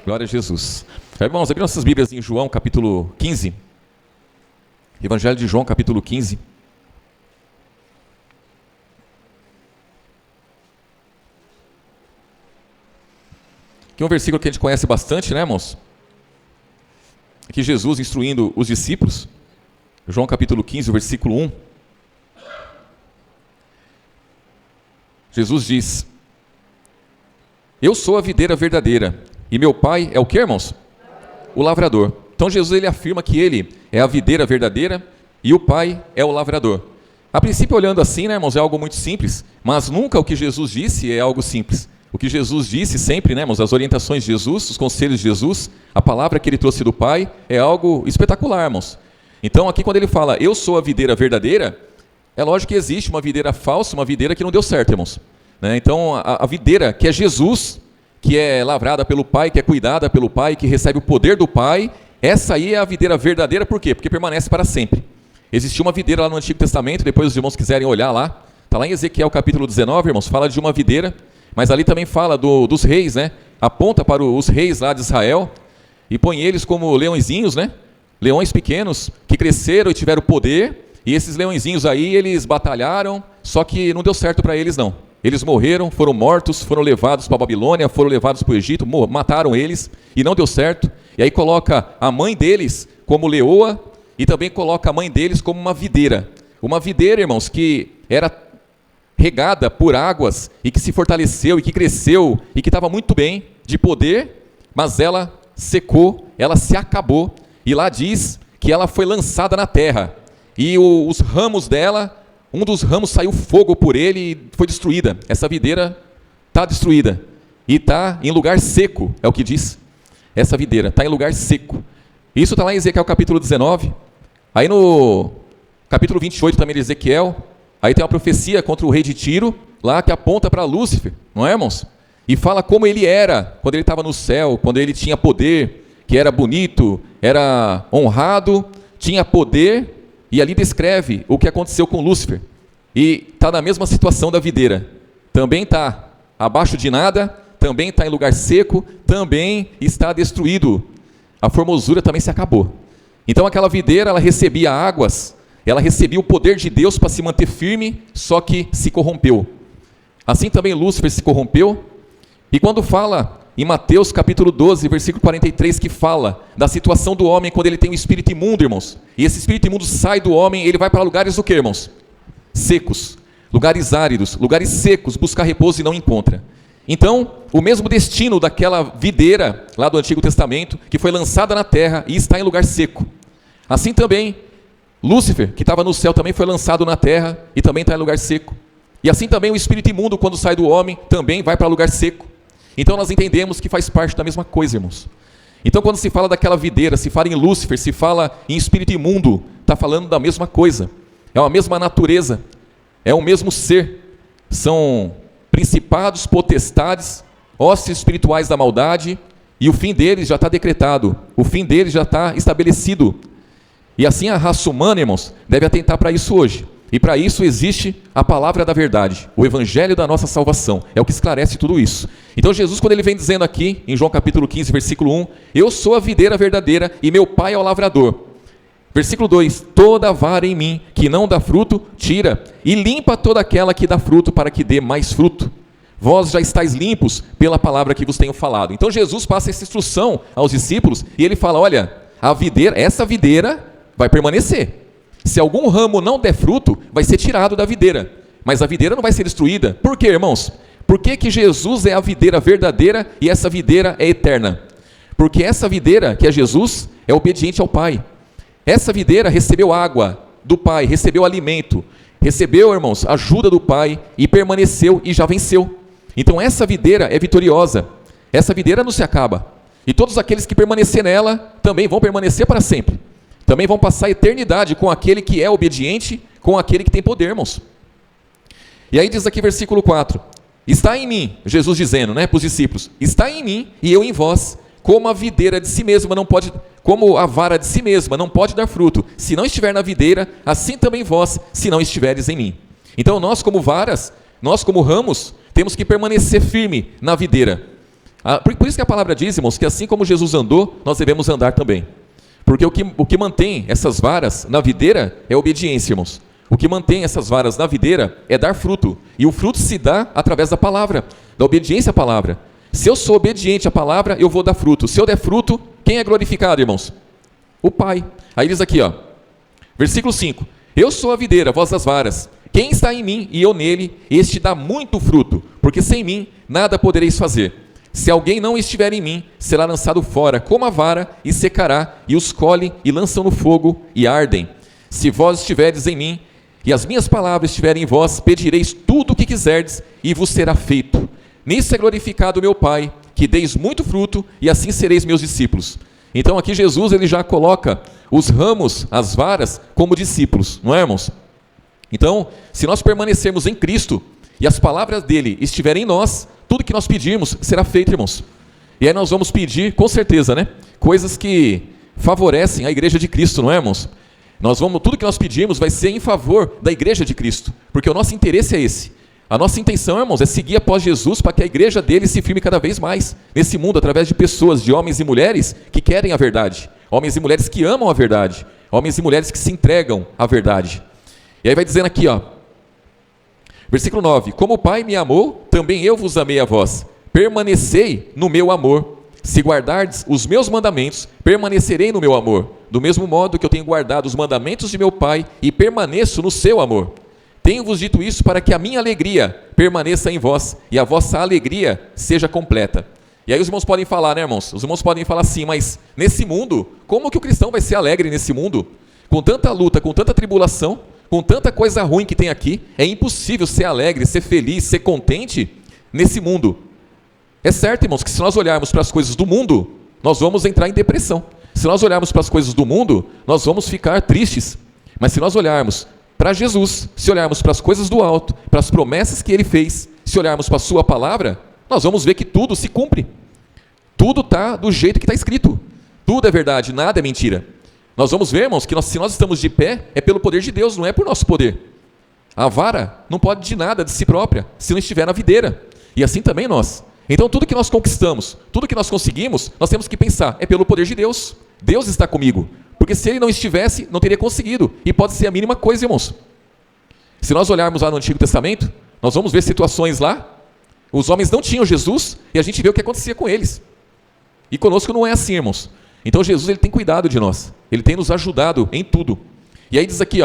Glória a Jesus. Irmãos, abriram nossas Bíblias em João capítulo 15. Evangelho de João capítulo 15. Aqui é um versículo que a gente conhece bastante, né, irmãos? Aqui Jesus instruindo os discípulos. João capítulo 15, versículo 1. Jesus diz: eu sou a videira verdadeira, e meu pai é o que, irmãos? O lavrador. Então Jesus ele afirma que ele é a videira verdadeira e o pai é o lavrador. A princípio, olhando assim, né, irmãos, é algo muito simples, mas nunca o que Jesus disse é algo simples. O que Jesus disse sempre, né, irmãos, as orientações de Jesus, os conselhos de Jesus, a palavra que ele trouxe do Pai, é algo espetacular, irmãos. Então aqui quando ele fala, eu sou a videira verdadeira, é lógico que existe uma videira falsa, uma videira que não deu certo, irmãos. Então a videira que é Jesus, que é lavrada pelo Pai, que é cuidada pelo Pai, que recebe o poder do Pai, essa aí é a videira verdadeira, por quê? Porque permanece para sempre. Existia uma videira lá no Antigo Testamento, depois os irmãos quiserem olhar lá, está lá em Ezequiel capítulo 19, irmãos, fala de uma videira, mas ali também fala dos reis, né? Aponta para os reis lá de Israel e põe eles como leõezinhos, né? Leões pequenos que cresceram e tiveram poder, e esses leõezinhos aí, eles batalharam, só que não deu certo para eles não. Eles morreram, foram mortos, foram levados para a Babilônia, foram levados para o Egito, mataram eles e não deu certo. E aí coloca a mãe deles como leoa e também coloca a mãe deles como uma videira. Uma videira, irmãos, que era regada por águas e que se fortaleceu e que cresceu e que estava muito bem de poder, mas ela secou, ela se acabou. E lá diz que ela foi lançada na terra. E os ramos dela, um dos ramos saiu fogo por ele e foi destruída. Essa videira está destruída. E está em lugar seco, é o que diz. Essa videira está em lugar seco. Isso está lá em Ezequiel capítulo 19. Aí no capítulo 28 também de Ezequiel, aí tem uma profecia contra o rei de Tiro, lá que aponta para Lúcifer, não é, irmãos? E fala como ele era, quando ele estava no céu, quando ele tinha poder, que era bonito, era honrado, tinha poder, e ali descreve o que aconteceu com Lúcifer. E está na mesma situação da videira. Também está abaixo de nada, também está em lugar seco, também está destruído. A formosura também se acabou. Então aquela videira, ela recebia águas, ela recebia o poder de Deus para se manter firme, só que se corrompeu. Assim também Lúcifer se corrompeu. E quando fala em Mateus capítulo 12, versículo 43, que fala da situação do homem quando ele tem um espírito imundo, irmãos. E esse espírito imundo sai do homem, ele vai para lugares o quê, irmãos? Secos, lugares áridos, lugares secos, buscar repouso e não encontra. Então, o mesmo destino daquela videira lá do Antigo Testamento, que foi lançada na terra e está em lugar seco. Assim também, Lúcifer, que estava no céu, também foi lançado na terra e também está em lugar seco. E assim também o espírito imundo, quando sai do homem, também vai para lugar seco. Então nós entendemos que faz parte da mesma coisa, irmãos. Então quando se fala daquela videira, se fala em Lúcifer, se fala em espírito imundo, está falando da mesma coisa. É a mesma natureza, é o mesmo ser. São principados, potestades, hostes espirituais da maldade, e o fim deles já está decretado, o fim deles já está estabelecido. E assim a raça humana, irmãos, deve atentar para isso hoje. E para isso existe a palavra da verdade, o evangelho da nossa salvação, é o que esclarece tudo isso. Então Jesus, quando ele vem dizendo aqui, em João capítulo 15, versículo 1, eu sou a videira verdadeira e meu pai é o lavrador. Versículo 2, toda vara em mim que não dá fruto, tira, e limpa toda aquela que dá fruto para que dê mais fruto. Vós já estáis limpos pela palavra que vos tenho falado. Então Jesus passa essa instrução aos discípulos e ele fala, olha, a videira, essa videira vai permanecer. Se algum ramo não der fruto, vai ser tirado da videira. Mas a videira não vai ser destruída. Por quê, irmãos? Por que Jesus é a videira verdadeira e essa videira é eterna? Porque essa videira, que é Jesus, é obediente ao Pai. Essa videira recebeu água do Pai, recebeu alimento, recebeu, irmãos, ajuda do Pai e permaneceu e já venceu. Então essa videira é vitoriosa. Essa videira não se acaba. E todos aqueles que permanecer nela também vão permanecer para sempre. Também vão passar a eternidade com aquele que é obediente, com aquele que tem poder, irmãos. E aí diz aqui versículo 4, está em mim, Jesus dizendo, né, para os discípulos, está em mim e eu em vós, como a videira de si mesma não pode, como a vara de si mesma não pode dar fruto, se não estiver na videira, assim também vós, se não estiveres em mim. Então nós como varas, nós como ramos, temos que permanecer firme na videira. Por isso que a palavra diz, irmãos, que assim como Jesus andou, nós devemos andar também. Porque o que mantém essas varas na videira é obediência, irmãos. O que mantém essas varas na videira é dar fruto. E o fruto se dá através da palavra, da obediência à palavra. Se eu sou obediente à palavra, eu vou dar fruto. Se eu der fruto, quem é glorificado, irmãos? O Pai. Aí diz aqui, versículo 5. Eu sou a videira, vós as varas. Quem está em mim e eu nele, este dá muito fruto, porque sem mim nada podereis fazer. Se alguém não estiver em mim, será lançado fora como a vara e secará, e os colhem e lançam no fogo e ardem. Se vós estiverdes em mim e as minhas palavras estiverem em vós, pedireis tudo o que quiserdes e vos será feito. Nisso é glorificado o meu Pai, que deis muito fruto e assim sereis meus discípulos. Então aqui Jesus ele já coloca os ramos, as varas, como discípulos, não é, irmãos? Então, se nós permanecermos em Cristo e as palavras dele estiverem em nós, tudo que nós pedirmos será feito, irmãos. E aí nós vamos pedir, com certeza, né? Coisas que favorecem a igreja de Cristo, não é, irmãos? Tudo que nós pedirmos vai ser em favor da igreja de Cristo, porque o nosso interesse é esse. A nossa intenção, irmãos, é seguir após Jesus para que a igreja dele se firme cada vez mais nesse mundo, através de pessoas, de homens e mulheres que querem a verdade, homens e mulheres que amam a verdade, homens e mulheres que se entregam à verdade. E aí vai dizendo aqui, versículo 9: como o Pai me amou, também eu vos amei a vós. Permanecei no meu amor. Se guardardes os meus mandamentos, permanecerei no meu amor. Do mesmo modo que eu tenho guardado os mandamentos de meu Pai e permaneço no seu amor. Tenho-vos dito isso para que a minha alegria permaneça em vós e a vossa alegria seja completa. E aí os irmãos podem falar, né, irmãos? Os irmãos podem falar assim, mas nesse mundo, como que o cristão vai ser alegre nesse mundo? Com tanta luta, com tanta tribulação, com tanta coisa ruim que tem aqui, é impossível ser alegre, ser feliz, ser contente nesse mundo. É certo, irmãos, que se nós olharmos para as coisas do mundo, nós vamos entrar em depressão. Se nós olharmos para as coisas do mundo, nós vamos ficar tristes. Mas se nós olharmos para Jesus, se olharmos para as coisas do alto, para as promessas que ele fez, se olharmos para a sua palavra, nós vamos ver que tudo se cumpre. Tudo está do jeito que está escrito. Tudo é verdade, nada é mentira. Nós vamos ver, irmãos, que se nós estamos de pé, é pelo poder de Deus, não é por nosso poder. A vara não pode de nada de si própria, se não estiver na videira. E assim também nós. Então tudo que nós conquistamos, tudo que nós conseguimos, nós temos que pensar, é pelo poder de Deus. Deus está comigo. Porque se ele não estivesse, não teria conseguido. E pode ser a mínima coisa, irmãos. Se nós olharmos lá no Antigo Testamento, nós vamos ver situações lá, os homens não tinham Jesus, e a gente vê o que acontecia com eles. E conosco não é assim, irmãos. Então Jesus ele tem cuidado de nós. Ele tem nos ajudado em tudo. E aí diz aqui,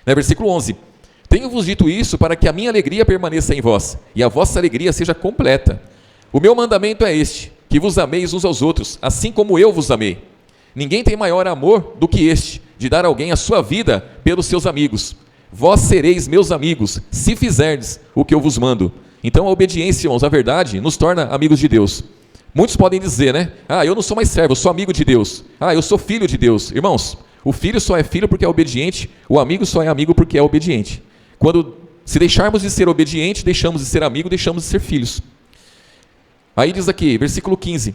versículo 11. Tenho-vos dito isso para que a minha alegria permaneça em vós, e a vossa alegria seja completa. O meu mandamento é este, que vos ameis uns aos outros, assim como eu vos amei. Ninguém tem maior amor do que este, de dar a alguém a sua vida pelos seus amigos. Vós sereis meus amigos, se fizerdes o que eu vos mando. Então a obediência, irmãos, a verdade, nos torna amigos de Deus. Muitos podem dizer, né? Eu não sou mais servo, eu sou amigo de Deus. Eu sou filho de Deus. Irmãos, o filho só é filho porque é obediente, o amigo só é amigo porque é obediente. Quando se deixarmos de ser obediente, deixamos de ser amigo, deixamos de ser filhos. Aí diz aqui, versículo 15.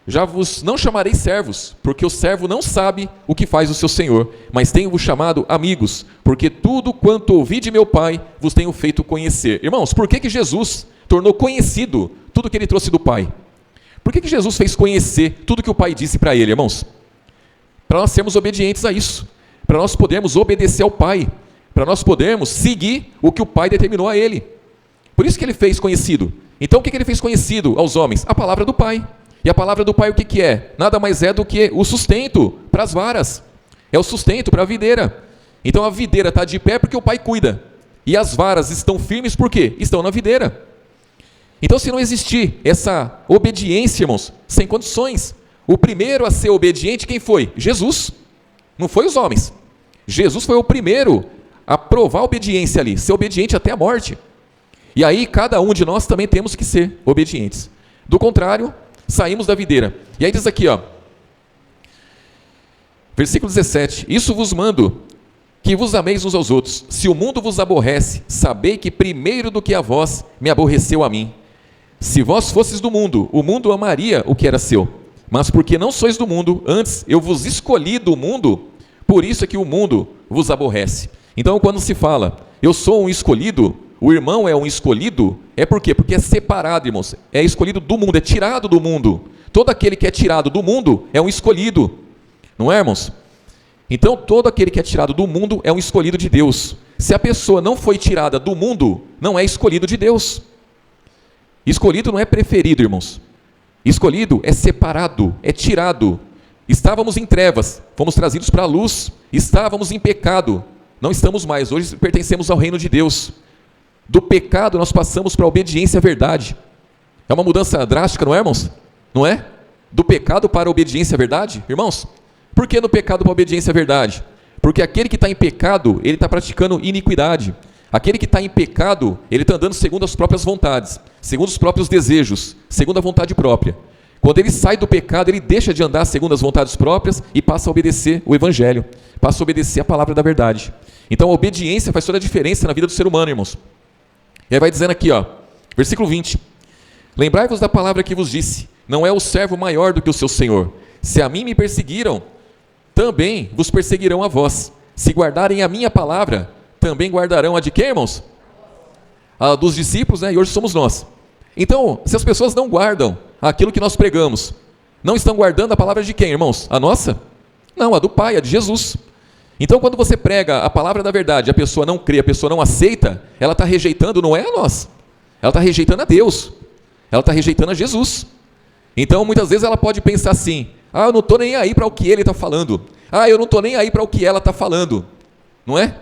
Já vos não chamarei servos, porque o servo não sabe o que faz o seu senhor, mas tenho-vos chamado amigos, porque tudo quanto ouvi de meu Pai vos tenho feito conhecer. Irmãos, por que Jesus tornou conhecido tudo que ele trouxe do Pai? Por que Jesus fez conhecer tudo que o Pai disse para ele, irmãos? Para nós sermos obedientes a isso, para nós podermos obedecer ao Pai, para nós podermos seguir o que o Pai determinou a ele. Por isso que ele fez conhecido. Então o que ele fez conhecido aos homens? A palavra do Pai. E a palavra do Pai o que é? Nada mais é do que o sustento para as varas. É o sustento para a videira. Então a videira está de pé porque o Pai cuida. E as varas estão firmes por quê? Estão na videira. Então se não existir essa obediência, irmãos, sem condições. O primeiro a ser obediente, quem foi? Jesus. Não foi os homens. Jesus foi o primeiro a provar a obediência ali, ser obediente até a morte. E aí cada um de nós também temos que ser obedientes. Do contrário, saímos da videira. E aí diz aqui, versículo 17. Isso vos mando, que vos ameis uns aos outros. Se o mundo vos aborrece, sabei que primeiro do que a vós me aborreceu a mim. Se vós fosses do mundo, o mundo amaria o que era seu. Mas porque não sois do mundo, antes eu vos escolhi do mundo, por isso é que o mundo vos aborrece. Então quando se fala, eu sou um escolhido, o irmão é um escolhido, é por quê? Porque é separado, irmãos. É escolhido do mundo, é tirado do mundo. Todo aquele que é tirado do mundo é um escolhido. Não é, irmãos? Então, todo aquele que é tirado do mundo é um escolhido de Deus. Se a pessoa não foi tirada do mundo, não é escolhido de Deus. Escolhido não é preferido, irmãos. Escolhido é separado, é tirado. Estávamos em trevas, fomos trazidos para a luz. Estávamos em pecado, não estamos mais. Hoje pertencemos ao reino de Deus. Do pecado nós passamos para a obediência à verdade. É uma mudança drástica, não é, irmãos? Não é? Do pecado para a obediência à verdade, irmãos? Por que do pecado para a obediência à verdade? Porque aquele que está em pecado, ele está praticando iniquidade. Aquele que está em pecado, ele está andando segundo as próprias vontades, segundo os próprios desejos, segundo a vontade própria. Quando ele sai do pecado, ele deixa de andar segundo as vontades próprias e passa a obedecer o Evangelho, passa a obedecer a palavra da verdade. Então a obediência faz toda a diferença na vida do ser humano, irmãos. E aí vai dizendo aqui, ó, versículo 20. Lembrai-vos da palavra que vos disse, não é o servo maior do que o seu senhor. Se a mim me perseguiram, também vos perseguirão a vós. Se guardarem a minha palavra, também guardarão a de quem, irmãos? A dos discípulos, né? E hoje somos nós. Então, se as pessoas não guardam aquilo que nós pregamos, não estão guardando a palavra de quem, irmãos? A nossa? Não, a do Pai, a de Jesus. Então, quando você prega a palavra da verdade, a pessoa não crê, a pessoa não aceita, ela está rejeitando, não é a nós. Ela está rejeitando a Deus. Ela está rejeitando a Jesus. Então, muitas vezes ela pode pensar assim, eu não estou nem aí para o que ele está falando. Eu não estou nem aí para o que ela está falando. Não é?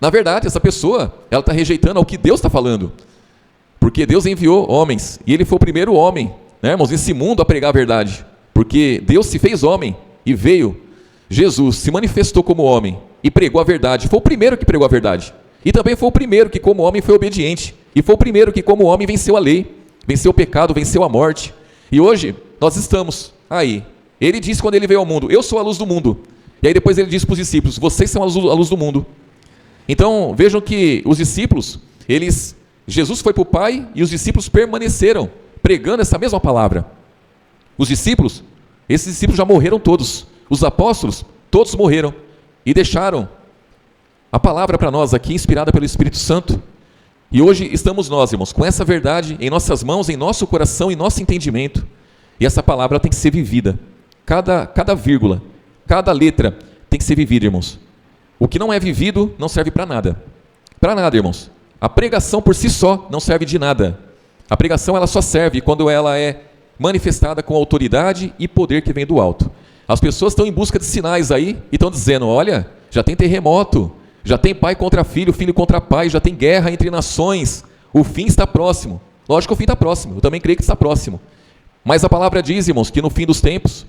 Na verdade, essa pessoa, ela está rejeitando ao que Deus está falando. Porque Deus enviou homens, e ele foi o primeiro homem, né, irmãos, nesse mundo a pregar a verdade. Porque Deus se fez homem e veio, Jesus se manifestou como homem e pregou a verdade. Foi o primeiro que pregou a verdade. E também foi o primeiro que, como homem, foi obediente. E foi o primeiro que, como homem, venceu a lei, venceu o pecado, venceu a morte. E hoje, nós estamos aí. Ele disse quando ele veio ao mundo, eu sou a luz do mundo. E aí depois ele disse para os discípulos, vocês são a luz do mundo. Então, vejam que os discípulos, Jesus foi para o Pai e os discípulos permaneceram pregando essa mesma palavra. Os discípulos, esses discípulos já morreram todos. Os apóstolos, todos morreram e deixaram a palavra para nós aqui, inspirada pelo Espírito Santo. E hoje estamos nós, irmãos, com essa verdade em nossas mãos, em nosso coração, em nosso entendimento. E essa palavra tem que ser vivida. Cada vírgula, cada letra tem que ser vivida, irmãos. O que não é vivido não serve para nada. Para nada, irmãos. A pregação por si só não serve de nada. A pregação ela só serve quando ela é manifestada com autoridade e poder que vem do alto. As pessoas estão em busca de sinais aí e estão dizendo, olha, já tem terremoto, já tem pai contra filho, filho contra pai, já tem guerra entre nações, o fim está próximo. Lógico que o fim está próximo, eu também creio que está próximo. Mas a palavra diz, irmãos, que no fim dos tempos,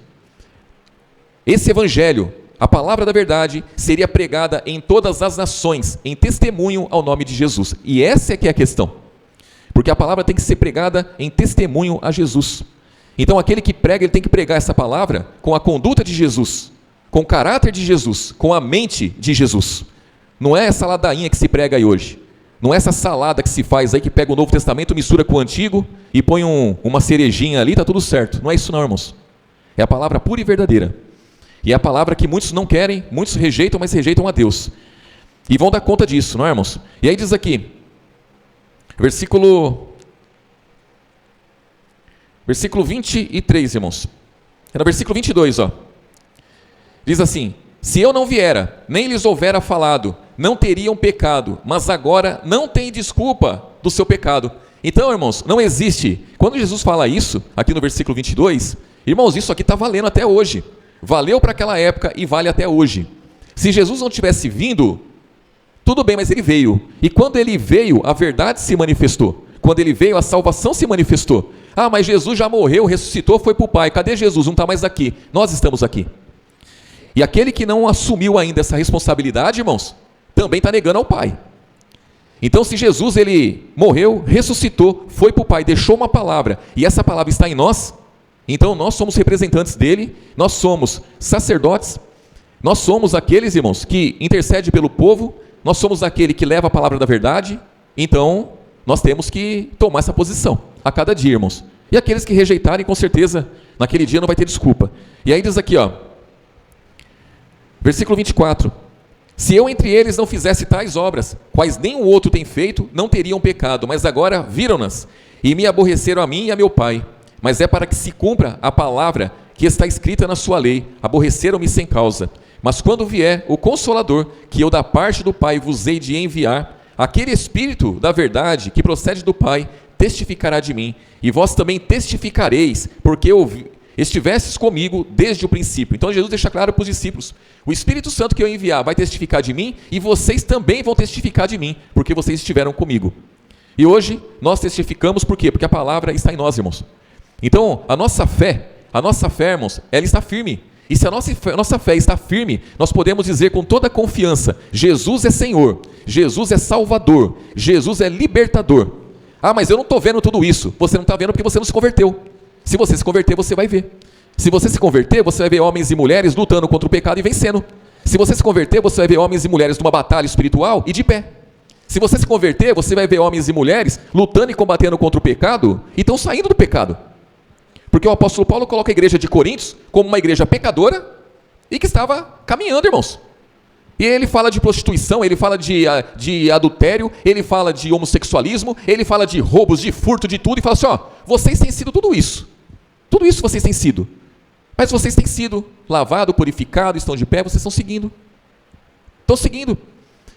esse evangelho, a palavra da verdade, seria pregada em todas as nações, em testemunho ao nome de Jesus. E essa é que é a questão. Porque a palavra tem que ser pregada em testemunho a Jesus. Então aquele que prega, ele tem que pregar essa palavra com a conduta de Jesus, com o caráter de Jesus, com a mente de Jesus. Não é essa ladainha que se prega aí hoje. Não é essa salada que se faz aí, que pega o Novo Testamento, mistura com o Antigo e põe uma cerejinha ali, está tudo certo. Não é isso não, irmãos. É a palavra pura e verdadeira. E é a palavra que muitos não querem, muitos rejeitam, mas rejeitam a Deus. E vão dar conta disso, não é, irmãos? E aí diz aqui, versículo 23, irmãos. É no versículo 22, ó. Diz assim, se eu não viera, nem lhes houvera falado, não teriam pecado, mas agora não tem desculpa do seu pecado. Então, irmãos, não existe. Quando Jesus fala isso, aqui no versículo 22, irmãos, isso aqui está valendo até hoje. Valeu para aquela época e vale até hoje. Se Jesus não tivesse vindo, tudo bem, mas ele veio. E quando ele veio, a verdade se manifestou. Quando ele veio, a salvação se manifestou. Mas Jesus já morreu, ressuscitou, foi para o Pai. Cadê Jesus? Não está mais aqui. Nós estamos aqui. E aquele que não assumiu ainda essa responsabilidade, irmãos, também está negando ao Pai. Então, se Jesus ele morreu, ressuscitou, foi para o Pai, deixou uma palavra, e essa palavra está em nós, então nós somos representantes dele, nós somos sacerdotes, nós somos aqueles, irmãos, que intercede pelo povo, nós somos aquele que leva a palavra da verdade, então nós temos que tomar essa posição a cada dia, irmãos. E aqueles que rejeitarem, com certeza, naquele dia não vai ter desculpa. E aí diz aqui, ó, versículo 24, Se eu entre eles não fizesse tais obras, quais nenhum outro tem feito, não teriam pecado, mas agora viram-nas, e me aborreceram a mim e a meu Pai. Mas é para que se cumpra a palavra que está escrita na sua lei, aborreceram-me sem causa. Mas quando vier o Consolador, que eu da parte do Pai vos hei de enviar, aquele Espírito da verdade que procede do Pai, testificará de mim, e vós também testificareis, porque estivestes comigo desde o princípio. Então Jesus deixa claro para os discípulos, o Espírito Santo que eu enviar vai testificar de mim, e vocês também vão testificar de mim, porque vocês estiveram comigo. E hoje nós testificamos por quê? Porque a palavra está em nós, irmãos. Então a nossa fé, irmãos, ela está firme. E se a nossa fé está firme, nós podemos dizer com toda confiança, Jesus é Senhor, Jesus é Salvador, Jesus é libertador. Ah, mas eu não estou vendo tudo isso. Você não está vendo porque você não se converteu. Se você se converter, você vai ver. Se você se converter, você vai ver homens e mulheres lutando contra o pecado e vencendo. Se você se converter, você vai ver homens e mulheres numa batalha espiritual e de pé. Se você se converter, você vai ver homens e mulheres lutando e combatendo contra o pecado e estão saindo do pecado. Porque o apóstolo Paulo coloca a igreja de Coríntios como uma igreja pecadora e que estava caminhando, irmãos. E ele fala de prostituição, ele fala de adultério, ele fala de homossexualismo, ele fala de roubos, de furto, de tudo, e fala assim, ó, vocês têm sido tudo isso. Tudo isso vocês têm sido. Mas vocês têm sido lavados, purificados, estão de pé, vocês estão seguindo. Estão seguindo.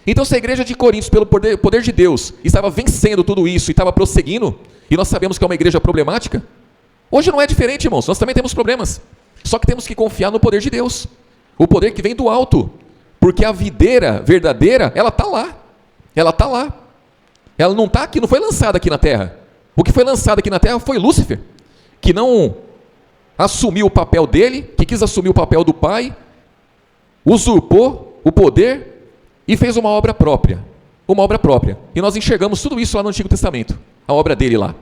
Então se a igreja de Coríntios, pelo poder de Deus, estava vencendo tudo isso e estava prosseguindo, e nós sabemos que é uma igreja problemática, hoje não é diferente, irmãos, nós também temos problemas. Só que temos que confiar no poder de Deus. O poder que vem do alto. Porque a videira verdadeira, ela está lá. Ela está lá. Ela não está aqui, não foi lançada aqui na terra. O que foi lançado aqui na terra foi Lúcifer, que não assumiu o papel dele, que quis assumir o papel do Pai, usurpou o poder e fez uma obra própria. Uma obra própria. E nós enxergamos tudo isso lá no Antigo Testamento. A obra dele lá.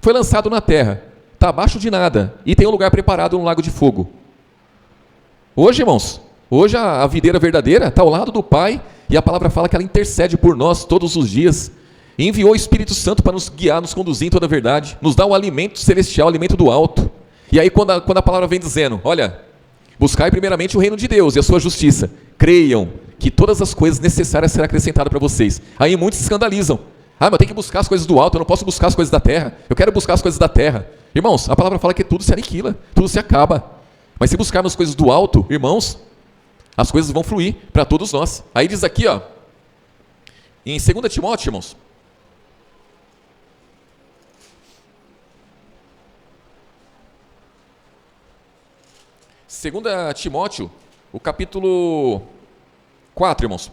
Foi lançado na terra. Está abaixo de nada e tem um lugar preparado no lago de fogo. Hoje, irmãos, hoje a videira verdadeira está ao lado do Pai e a palavra fala que ela intercede por nós todos os dias e enviou o Espírito Santo para nos guiar, nos conduzir em toda a verdade, nos dar um alimento celestial, alimento do alto. E aí quando a palavra vem dizendo, olha, buscai primeiramente o reino de Deus e a sua justiça, creiam que todas as coisas necessárias serão acrescentadas para vocês. Aí muitos se escandalizam. Ah, mas eu tenho que buscar as coisas do alto, eu não posso buscar as coisas da terra, eu quero buscar as coisas da terra. Irmãos, a palavra fala que tudo se aniquila, tudo se acaba. Mas se buscarmos as coisas do alto, irmãos, as coisas vão fluir para todos nós. Aí diz aqui, ó, em 2 Timóteo, irmãos. 2 Timóteo, o capítulo 4, irmãos.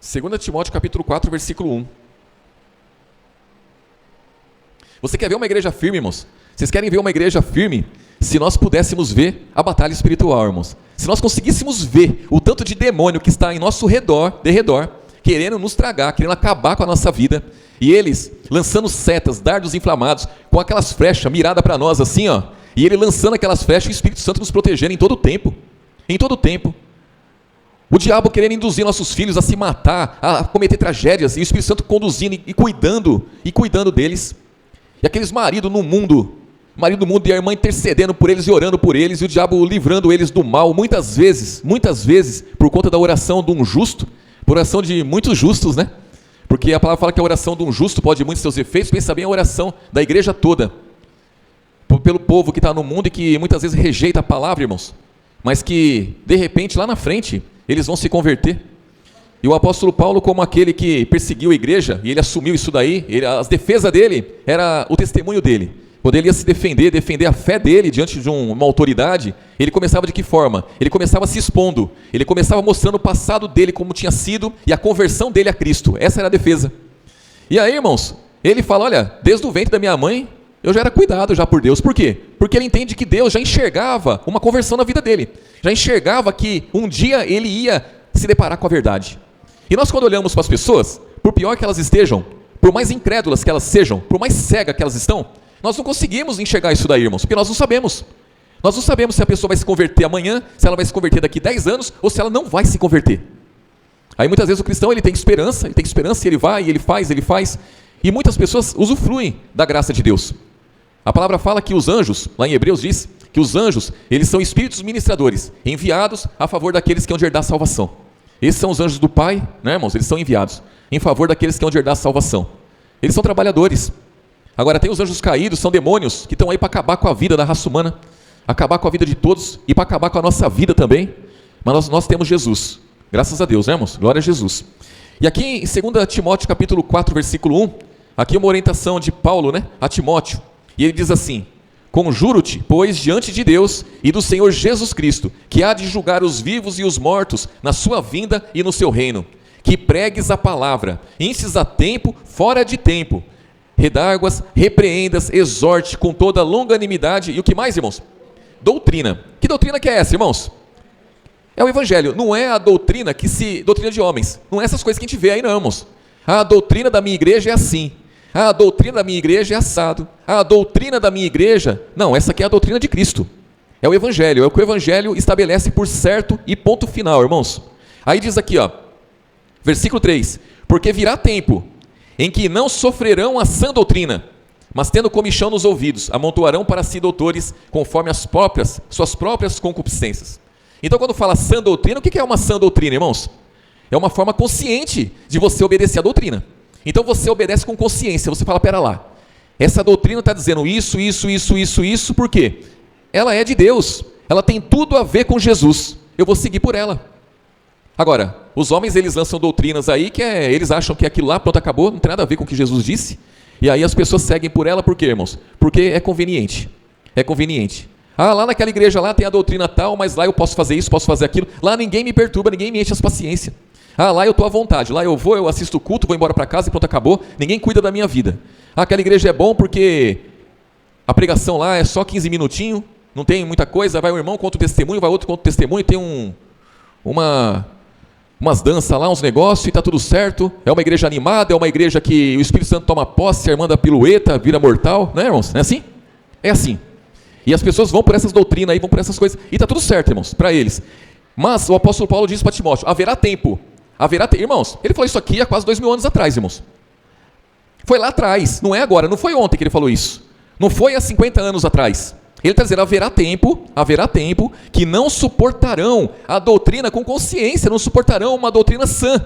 Segunda Timóteo capítulo 4, versículo 1. Você quer ver uma igreja firme, irmãos? Vocês querem ver uma igreja firme? Se nós pudéssemos ver a batalha espiritual, irmãos. Se nós conseguíssemos ver o tanto de demônio que está em nosso redor, querendo nos tragar, querendo acabar com a nossa vida, e eles lançando setas, dardos inflamados, com aquelas flechas miradas para nós assim, ó, e ele lançando aquelas flechas e o Espírito Santo nos protegendo em todo o tempo. Em todo o tempo. O diabo querendo induzir nossos filhos a se matar, a cometer tragédias, e o Espírito Santo conduzindo e cuidando deles. E aqueles maridos no mundo, e a irmã intercedendo por eles e orando por eles, e o diabo livrando eles do mal, muitas vezes, por conta da oração de um justo, por oração de muitos justos, né? Porque a palavra fala que a oração de um justo pode muitos seus efeitos. Pensa bem a oração da igreja toda, pelo povo que está no mundo e que muitas vezes rejeita a palavra, irmãos, mas que, de repente, lá na frente, eles vão se converter. E o apóstolo Paulo, como aquele que perseguiu a igreja, e ele assumiu isso daí, as defesas dele era o testemunho dele. Quando ele ia se defender a fé dele diante de uma autoridade, ele começava de que forma? Ele começava se expondo, ele começava mostrando o passado dele como tinha sido e a conversão dele a Cristo. Essa era a defesa. E aí, irmãos, ele fala, olha, desde o ventre da minha mãe, eu já era cuidado já por Deus. Por quê? Porque ele entende que Deus já enxergava uma conversão na vida dele. Já enxergava que um dia ele ia se deparar com a verdade. E nós quando olhamos para as pessoas, por pior que elas estejam, por mais incrédulas que elas sejam, por mais cegas que elas estão, nós não conseguimos enxergar isso daí, irmãos, porque nós não sabemos. Nós não sabemos se a pessoa vai se converter amanhã, se ela vai se converter daqui 10 anos, ou se ela não vai se converter. Aí muitas vezes o cristão ele tem esperança e ele vai, e ele faz, e muitas pessoas usufruem da graça de Deus. A palavra fala que os anjos, lá em Hebreus diz, que os anjos, eles são espíritos ministradores, enviados a favor daqueles que hão de herdar a salvação. Esses são os anjos do Pai, né, irmãos? Eles são enviados em favor daqueles que hão de herdar a salvação. Eles são trabalhadores. Agora tem os anjos caídos, são demônios, que estão aí para acabar com a vida da raça humana, acabar com a vida de todos e para acabar com a nossa vida também. Mas nós temos Jesus. Graças a Deus, né, irmãos? Glória a Jesus. E aqui em 2 Timóteo capítulo 4, versículo 1, aqui é uma orientação de Paulo, né, a Timóteo. E ele diz assim: conjuro-te, pois, diante de Deus e do Senhor Jesus Cristo, que há de julgar os vivos e os mortos na sua vinda e no seu reino, que pregues a palavra, instes a tempo, fora de tempo, redarguas, repreendas, exorte com toda longanimidade. E o que mais, irmãos? Doutrina. Que doutrina que é essa, irmãos? É o Evangelho, não é a doutrina doutrina de homens, não é essas coisas que a gente vê aí não, irmãos. A doutrina da minha igreja é assim, a doutrina da minha igreja é assado, a doutrina da minha igreja, não, essa aqui é a doutrina de Cristo, é o Evangelho, é o que o Evangelho estabelece por certo e ponto final, irmãos. Aí diz aqui, ó, versículo 3, porque virá tempo em que não sofrerão a sã doutrina, mas tendo comichão nos ouvidos, amontoarão para si doutores conforme suas próprias concupiscências. Então quando fala sã doutrina, o que é uma sã doutrina, irmãos? É uma forma consciente de você obedecer a doutrina. Então você obedece com consciência, você fala, pera lá, essa doutrina está dizendo isso, por quê? Ela é de Deus, ela tem tudo a ver com Jesus, eu vou seguir por ela. Agora, os homens eles lançam doutrinas aí, eles acham que aquilo lá, pronto, acabou, não tem nada a ver com o que Jesus disse, e aí as pessoas seguem por ela, por quê, irmãos? Porque é conveniente, Ah, lá naquela igreja lá tem a doutrina tal, mas lá eu posso fazer isso, posso fazer aquilo, lá ninguém me perturba, ninguém me enche as paciências. Ah, lá eu estou à vontade, lá eu vou, eu assisto o culto, vou embora para casa e pronto, acabou, ninguém cuida da minha vida. Ah, aquela igreja é bom porque a pregação lá é só 15 minutinhos, não tem muita coisa, vai um irmão, conta o testemunho, vai outro, conta o testemunho, tem umas danças lá, uns negócios e está tudo certo, é uma igreja animada, é uma igreja que o Espírito Santo toma posse, a irmã da pirueta, vira mortal, não é, irmãos? Não é assim? É assim. E as pessoas vão por essas doutrinas aí, vão por essas coisas, e está tudo certo, irmãos, para eles. Mas o apóstolo Paulo diz para Timóteo, haverá tempo, irmãos, ele falou isso aqui há quase 2000 anos atrás, irmãos. Foi lá atrás, não é agora, não foi ontem que ele falou isso, não foi há 50 anos atrás. Ele está dizendo, haverá tempo que não suportarão a doutrina com consciência, não suportarão uma doutrina sã,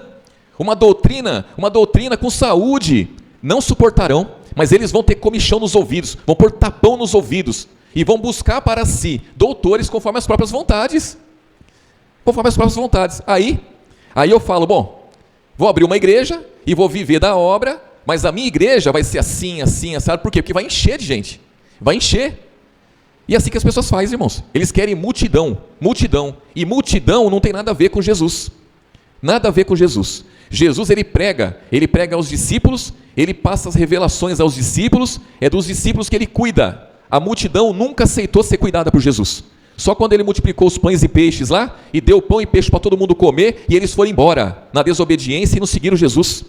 uma doutrina com saúde, não suportarão, mas eles vão ter comichão nos ouvidos, vão pôr tapão nos ouvidos, e vão buscar para si doutores conforme as próprias vontades, Aí eu falo, bom, vou abrir uma igreja e vou viver da obra, mas a minha igreja vai ser assim, sabe por quê? Porque vai encher de gente, vai encher. E é assim que as pessoas fazem, irmãos. Eles querem multidão, e multidão não tem nada a ver com Jesus. Nada a ver com Jesus. Jesus ele prega aos discípulos, ele passa as revelações aos discípulos, é dos discípulos que ele cuida. A multidão nunca aceitou ser cuidada por Jesus. Só quando ele multiplicou os pães e peixes lá, e deu pão e peixe para todo mundo comer, e eles foram embora, na desobediência, e não seguiram Jesus.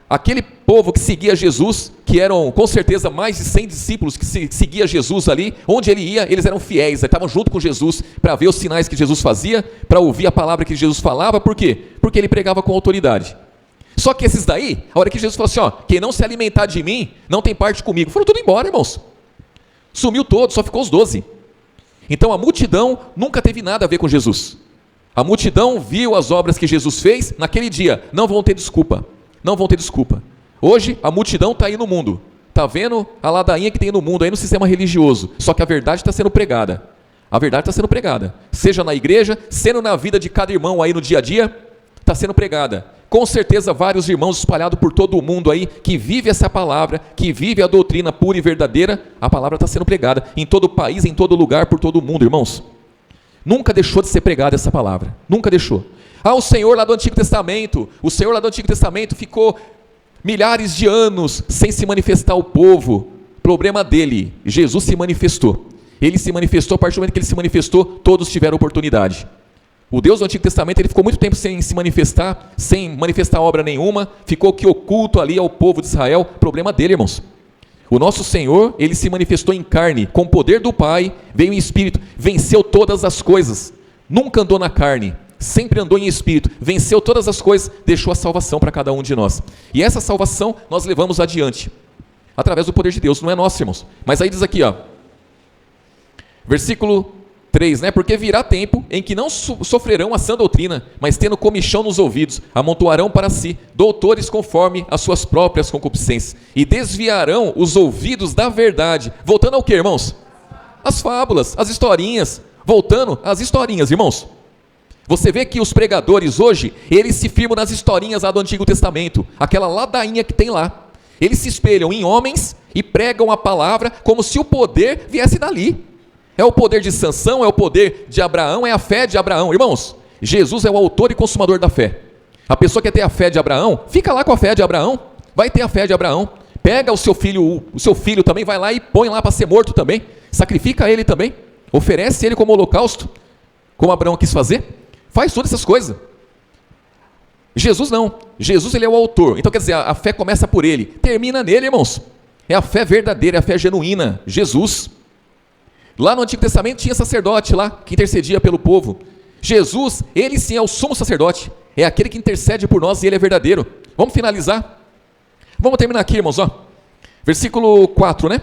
Aquele povo que seguia Jesus, que eram com certeza mais de 100 discípulos que seguia Jesus ali, onde ele ia, eles eram fiéis, estavam junto com Jesus, para ver os sinais que Jesus fazia, para ouvir a palavra que Jesus falava, por quê? Porque ele pregava com autoridade. Só que esses daí, a hora que Jesus falou assim, ó, quem não se alimentar de mim, não tem parte comigo, foram tudo embora, irmãos. Sumiu todo, só ficou os 12. Então a multidão nunca teve nada a ver com Jesus. A multidão viu as obras que Jesus fez naquele dia, não vão ter desculpa. Hoje a multidão está aí no mundo, está vendo a ladainha que tem no mundo, aí no sistema religioso, só que a verdade está sendo pregada. Seja na igreja, sendo na vida de cada irmão aí no dia a dia, está sendo pregada. Com certeza vários irmãos espalhados por todo o mundo aí, que vive essa palavra, que vive a doutrina pura e verdadeira, a palavra está sendo pregada, em todo o país, em todo lugar, por todo o mundo, irmãos. Nunca deixou de ser pregada essa palavra, nunca deixou. Ah, o Senhor lá do Antigo Testamento, ficou milhares de anos sem se manifestar ao povo. Problema dele, Jesus se manifestou. Ele se manifestou, a partir do momento que ele se manifestou, todos tiveram oportunidade. O Deus do Antigo Testamento, ele ficou muito tempo sem se manifestar, sem manifestar obra nenhuma, ficou que oculto ali ao povo de Israel. Problema dele, irmãos. O nosso Senhor, ele se manifestou em carne, com o poder do Pai, veio em espírito, venceu todas as coisas, nunca andou na carne, sempre andou em espírito, venceu todas as coisas, deixou a salvação para cada um de nós. E essa salvação nós levamos adiante, através do poder de Deus, não é nosso, irmãos. Mas aí diz aqui, ó, versículo 3, né? Porque virá tempo em que não sofrerão a sã doutrina, mas tendo comichão nos ouvidos, amontoarão para si doutores conforme as suas próprias concupiscências, e desviarão os ouvidos da verdade. Voltando ao que, irmãos? As fábulas, as historinhas. Voltando às historinhas, irmãos. Você vê que os pregadores hoje, eles se firmam nas historinhas lá do Antigo Testamento, aquela ladainha que tem lá. Eles se espelham em homens e pregam a palavra como se o poder viesse dali. É o poder de Sansão, é o poder de Abraão, é a fé de Abraão. Irmãos, Jesus é o autor e consumador da fé. A pessoa que quer ter a fé de Abraão, fica lá com a fé de Abraão, vai ter a fé de Abraão. Pega o seu filho também, vai lá e põe lá para ser morto também. Sacrifica ele também, oferece ele como holocausto, como Abraão quis fazer. Faz todas essas coisas. Jesus não, Jesus ele é o autor. Então quer dizer, a fé começa por ele, termina nele, irmãos. É a fé verdadeira, é a fé genuína, Jesus. Lá no Antigo Testamento tinha sacerdote lá, que intercedia pelo povo. Jesus, ele sim é o sumo sacerdote, é aquele que intercede por nós e ele é verdadeiro. Vamos finalizar? Vamos terminar aqui, irmãos, ó. Versículo 4, né?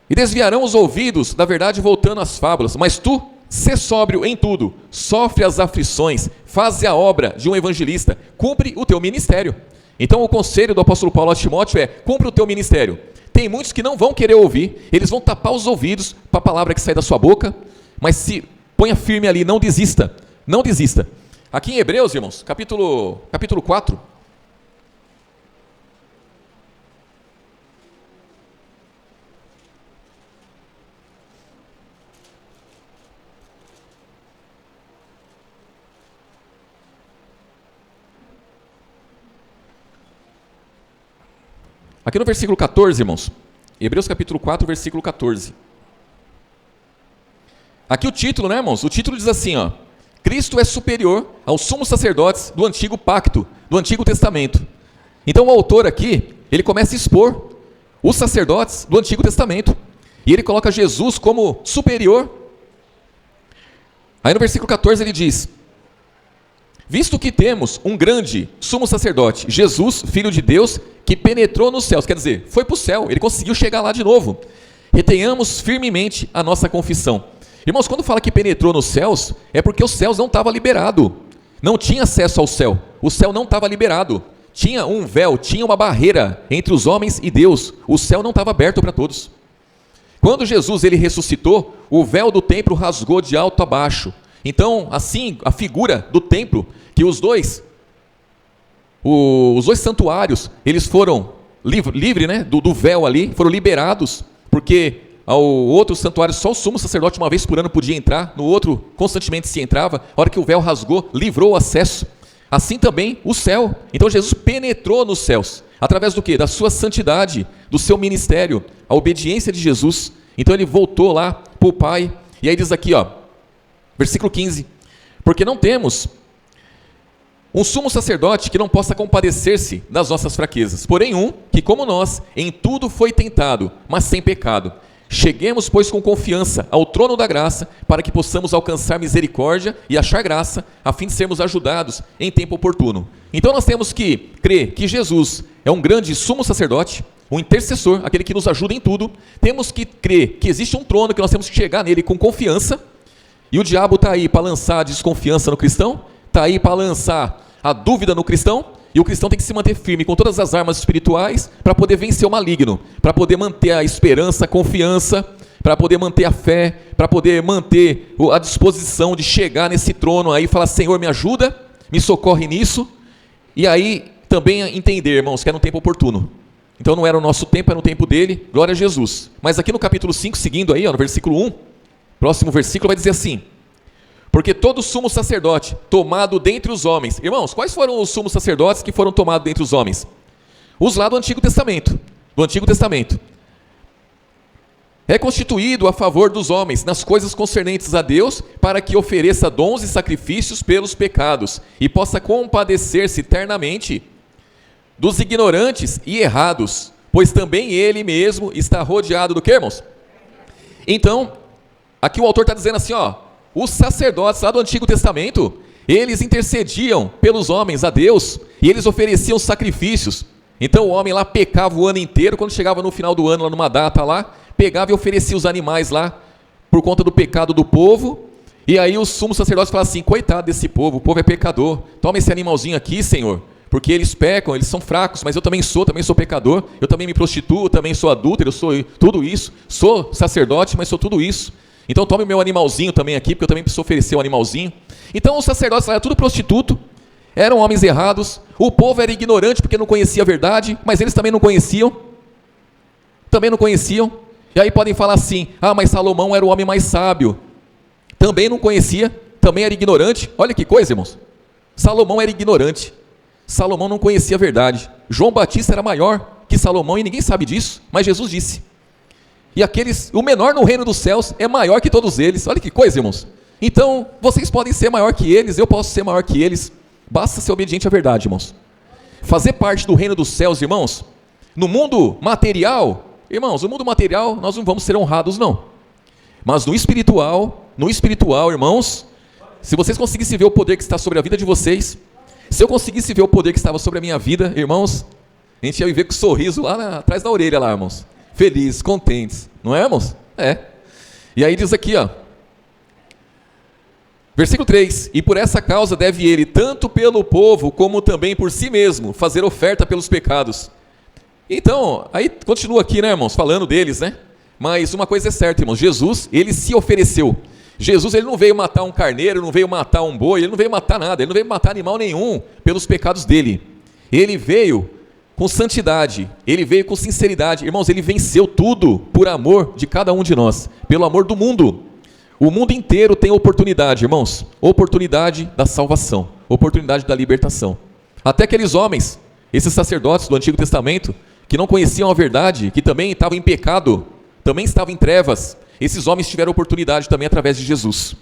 E desviarão os ouvidos da verdade voltando às fábulas, mas tu, sê sóbrio em tudo, sofre as aflições, faz a obra de um evangelista, cumpre o teu ministério. Então o conselho do apóstolo Paulo a Timóteo é, cumpre o teu ministério. Tem muitos que não vão querer ouvir, eles vão tapar os ouvidos para a palavra que sai da sua boca, mas se ponha firme ali, não desista, não desista. Aqui em Hebreus, irmãos, capítulo 4, aqui no versículo 14, irmãos, Hebreus capítulo 4, versículo 14. Aqui o título, né, irmãos? O título diz assim, ó: Cristo é superior aos sumos sacerdotes do antigo pacto, do Antigo Testamento. Então o autor aqui, ele começa a expor os sacerdotes do Antigo Testamento. E ele coloca Jesus como superior. Aí no versículo 14 ele diz: visto que temos um grande sumo sacerdote, Jesus, Filho de Deus, que penetrou nos céus, quer dizer, foi para o céu, ele conseguiu chegar lá de novo. Retenhamos firmemente a nossa confissão. Irmãos, quando fala que penetrou nos céus, é porque os céus não estavam liberados, não tinha acesso ao céu, o céu não estava liberado, tinha um véu, tinha uma barreira entre os homens e Deus, o céu não estava aberto para todos. Quando Jesus ele ressuscitou, o véu do templo rasgou de alto a baixo. Então, assim, a figura do templo, que os dois santuários, eles foram livres, né, do véu ali, foram liberados, porque ao outro santuário só o sumo sacerdote uma vez por ano podia entrar, no outro constantemente se entrava. A hora que o véu rasgou, livrou o acesso. Assim também o céu. Então Jesus penetrou nos céus, através do quê? Da sua santidade, do seu ministério, a obediência de Jesus. Então ele voltou lá para o Pai, e aí diz aqui, ó, versículo 15, porque não temos um sumo sacerdote que não possa compadecer-se das nossas fraquezas, porém um que, como nós, em tudo foi tentado, mas sem pecado. Cheguemos, pois, com confiança ao trono da graça, para que possamos alcançar misericórdia e achar graça, a fim de sermos ajudados em tempo oportuno. Então nós temos que crer que Jesus é um grande sumo sacerdote, um intercessor, aquele que nos ajuda em tudo. Temos que crer que existe um trono, que nós temos que chegar nele com confiança, e o diabo está aí para lançar a desconfiança no cristão, está aí para lançar a dúvida no cristão, e o cristão tem que se manter firme com todas as armas espirituais para poder vencer o maligno, para poder manter a esperança, a confiança, para poder manter a fé, para poder manter a disposição de chegar nesse trono aí e falar: Senhor, me ajuda, me socorre nisso. E aí também entender, irmãos, que era um tempo oportuno. Então não era o nosso tempo, era o tempo dele, glória a Jesus. Mas aqui no capítulo 5, seguindo aí, ó, no versículo 1, próximo versículo vai dizer assim: porque todo sumo sacerdote tomado dentre os homens. Irmãos, quais foram os sumos sacerdotes que foram tomados dentre os homens? Os lá do Antigo Testamento. Do Antigo Testamento. é constituído a favor dos homens nas coisas concernentes a Deus, para que ofereça dons e sacrifícios pelos pecados, e possa compadecer-se eternamente dos ignorantes e errados, pois também ele mesmo está rodeado do quê, irmãos? Então, aqui o autor está dizendo assim, ó, os sacerdotes lá do Antigo Testamento, eles intercediam pelos homens a Deus, e eles ofereciam sacrifícios. Então o homem lá pecava o ano inteiro, quando chegava no final do ano, lá numa data lá, pegava e oferecia os animais lá, por conta do pecado do povo, e aí os sumos sacerdotes falavam assim, coitado desse povo, o povo é pecador, toma esse animalzinho aqui, Senhor, porque eles pecam, eles são fracos, mas eu também sou pecador, eu também me prostituo, também sou adúltero, eu sou tudo isso, sou sacerdote, mas sou tudo isso, então tome o meu animalzinho também aqui, porque eu também preciso oferecer um animalzinho. Então os sacerdotes lá eram tudo prostituto, eram homens errados, o povo era ignorante porque não conhecia a verdade, mas eles também não conheciam, e aí podem falar assim, mas Salomão era o homem mais sábio, também não conhecia, também era ignorante. Olha que coisa, irmãos, Salomão era ignorante, Salomão não conhecia a verdade, João Batista era maior que Salomão e ninguém sabe disso, mas Jesus disse, e o menor no reino dos céus é maior que todos eles. Olha que coisa, irmãos, então vocês podem ser maior que eles, eu posso ser maior que eles, basta ser obediente à verdade, irmãos. Fazer parte do reino dos céus, irmãos, no mundo material, irmãos, no mundo material nós não vamos ser honrados não, mas no espiritual, irmãos, se vocês conseguissem ver o poder que está sobre a vida de vocês, se eu conseguisse ver o poder que estava sobre a minha vida, irmãos, a gente ia viver com um sorriso lá atrás da orelha lá, irmãos, felizes, contentes, não é, irmãos? É. E aí diz aqui, ó, versículo 3, e por essa causa deve ele, tanto pelo povo, como também por si mesmo, fazer oferta pelos pecados. Então, aí continua aqui, né, irmãos, falando deles, né? Mas uma coisa é certa, irmãos, Jesus, ele se ofereceu. Jesus, ele não veio matar um carneiro, não veio matar um boi, ele não veio matar nada, ele não veio matar animal nenhum pelos pecados dele. Ele veio com santidade, ele veio com sinceridade. Irmãos, ele venceu tudo por amor de cada um de nós, pelo amor do mundo. O mundo inteiro tem oportunidade, irmãos, oportunidade da salvação, oportunidade da libertação. Até aqueles homens, esses sacerdotes do Antigo Testamento, que não conheciam a verdade, que também estavam em pecado, também estavam em trevas, esses homens tiveram oportunidade também através de Jesus.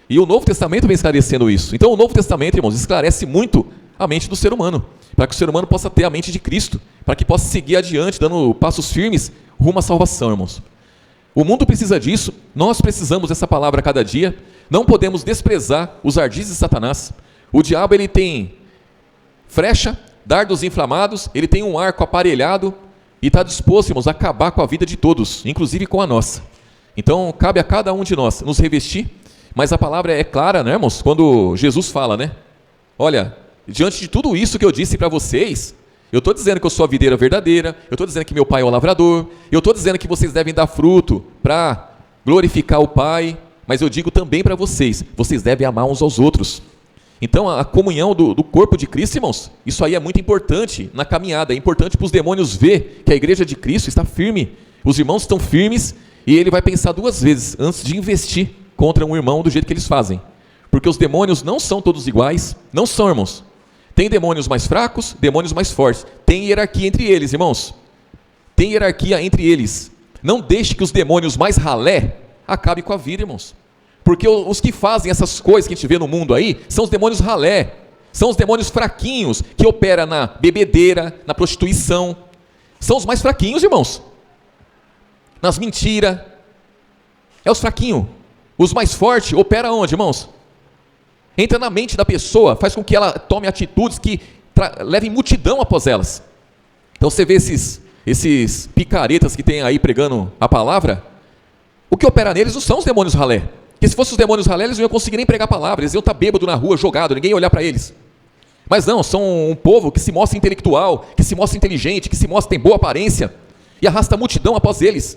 E o Novo Testamento vem esclarecendo isso. Então o Novo Testamento, irmãos, esclarece muito a mente do ser humano, para que o ser humano possa ter a mente de Cristo, para que possa seguir adiante, dando passos firmes rumo à salvação, irmãos. O mundo precisa disso, nós precisamos dessa palavra a cada dia, não podemos desprezar os ardis de Satanás. O diabo, ele tem flecha, dardos inflamados, ele tem um arco aparelhado e está disposto, irmãos, a acabar com a vida de todos, inclusive com a nossa. Então cabe a cada um de nós nos revestir, mas a palavra é clara, né, irmãos? Quando Jesus fala, né? Olha, diante de tudo isso que eu disse para vocês, eu estou dizendo que eu sou a videira verdadeira, eu estou dizendo que meu pai é o lavrador, eu estou dizendo que vocês devem dar fruto para glorificar o Pai, mas eu digo também para vocês, vocês devem amar uns aos outros. Então a comunhão do corpo de Cristo, irmãos, isso aí é muito importante na caminhada, é importante para os demônios ver que a igreja de Cristo está firme, os irmãos estão firmes, e ele vai pensar duas vezes antes de investir contra um irmão do jeito que eles fazem, porque os demônios não são todos iguais, não são, irmãos. Tem demônios mais fracos, demônios mais fortes, tem hierarquia entre eles, irmãos, tem hierarquia entre eles. Não deixe que os demônios mais ralé acabem com a vida, irmãos, porque os que fazem essas coisas que a gente vê no mundo aí, são os demônios ralé, são os demônios fraquinhos, que operam na bebedeira, na prostituição, são os mais fraquinhos, irmãos, nas mentiras, é os fraquinhos. Os mais fortes operam onde, irmãos? Entra na mente da pessoa, faz com que ela tome atitudes que levem multidão após elas. Então você vê esses picaretas que tem aí pregando a palavra, o que opera neles não são os demônios ralé, porque se fossem os demônios ralé, eles não iam conseguir nem pregar a palavra, eles iam estar bêbados na rua, jogado, ninguém ia olhar para eles. Mas não, são um povo que se mostra intelectual, que se mostra inteligente, que se mostra tem boa aparência, e arrasta a multidão após eles.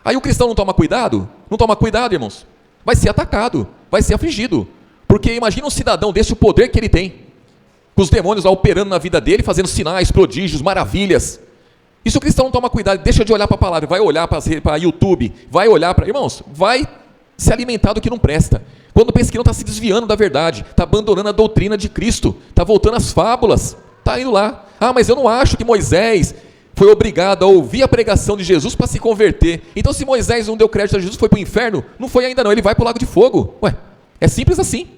Aí o cristão não toma cuidado? Não toma cuidado, irmãos, vai ser atacado, vai ser afligido, porque imagina um cidadão desse, o poder que ele tem, com os demônios lá operando na vida dele, fazendo sinais, prodígios, maravilhas. E se o cristão não toma cuidado, deixa de olhar para a palavra, vai olhar para YouTube, vai olhar para... Irmãos, vai se alimentar do que não presta. Quando pensa que não está se desviando da verdade, está abandonando a doutrina de Cristo, está voltando às fábulas, está indo lá. Mas eu não acho que Moisés foi obrigado a ouvir a pregação de Jesus para se converter. Então, se Moisés não deu crédito a Jesus, foi para o inferno? Não foi ainda não, ele vai para o lago de fogo. Ué, é simples assim.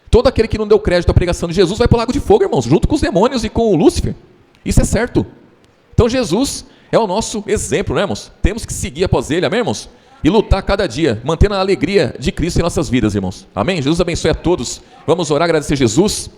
Todo aquele que não deu crédito à pregação de Jesus vai para o lago de fogo, irmãos, junto com os demônios e com o Lúcifer. Isso é certo. Então, Jesus é o nosso exemplo, né, irmãos? Temos que seguir após ele, amém, irmãos? E lutar cada dia, mantendo a alegria de Cristo em nossas vidas, irmãos. Amém? Jesus abençoe a todos. Vamos orar, agradecer a Jesus.